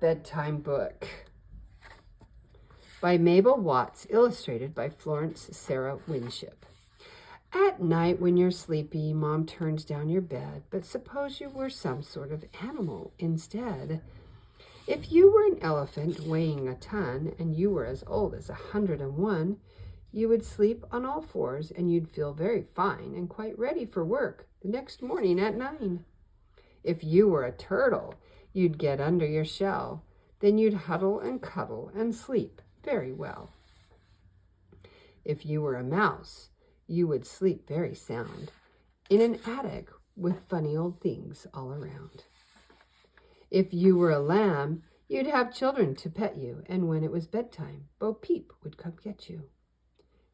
Bedtime Book by Mabel Watts, illustrated by Florence Sarah Winship. At night when you're sleepy, Mom turns down your bed, but suppose you were some sort of animal instead. If you were an elephant weighing a ton and you were as old as 101, you would sleep on all fours and you'd feel very fine and quite ready for work the next morning at 9. If you were a turtle, you'd get under your shell. Then you'd huddle and cuddle and sleep very well. If you were a mouse, you would sleep very sound in an attic with funny old things all around. If you were a lamb, you'd have children to pet you, and when it was bedtime, Bo Peep would come get you.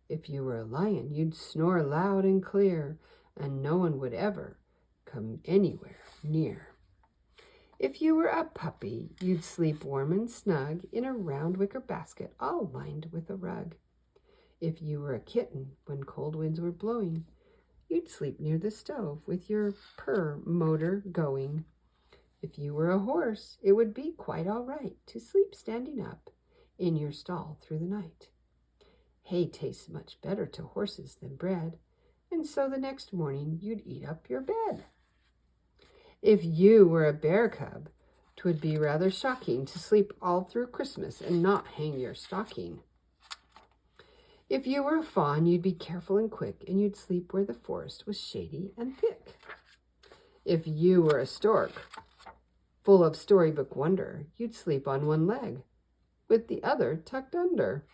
If you were a lion, you'd snore loud and clear, and no one would ever come anywhere near. If you were a puppy, you'd sleep warm and snug in a round wicker basket all lined with a rug. If you were a kitten, when cold winds were blowing, you'd sleep near the stove with your purr motor going. If you were a horse, it would be quite all right to sleep standing up in your stall through the night. Hay tastes much better to horses than bread, and so the next morning you'd eat up your bed. If you were a bear cub, 'twould be rather shocking to sleep all through Christmas and not hang your stocking. If you were a fawn, you'd be careful and quick, and you'd sleep where the forest was shady and thick. If you were a stork, full of storybook wonder, you'd sleep on one leg, with the other tucked under.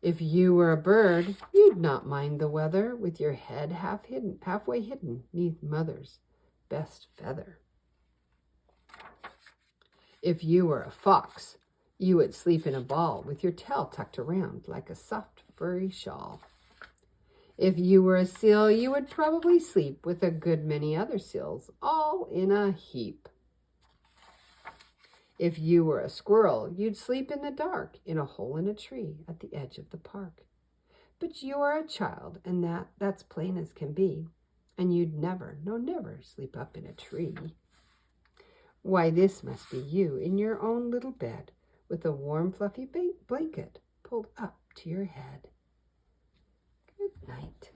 If you were a bird, you'd not mind the weather, with your head halfway hidden neath mother's best feather. If you were a fox, you would sleep in a ball with your tail tucked around like a soft furry shawl. If you were a seal, you would probably sleep with a good many other seals, all in a heap. If you were a squirrel, you'd sleep in the dark in a hole in a tree at the edge of the park. But you are a child, and that's plain as can be, and you'd never, no never, sleep up in a tree. Why, this must be you in your own little bed, with a warm, fluffy blanket pulled up to your head. Good night.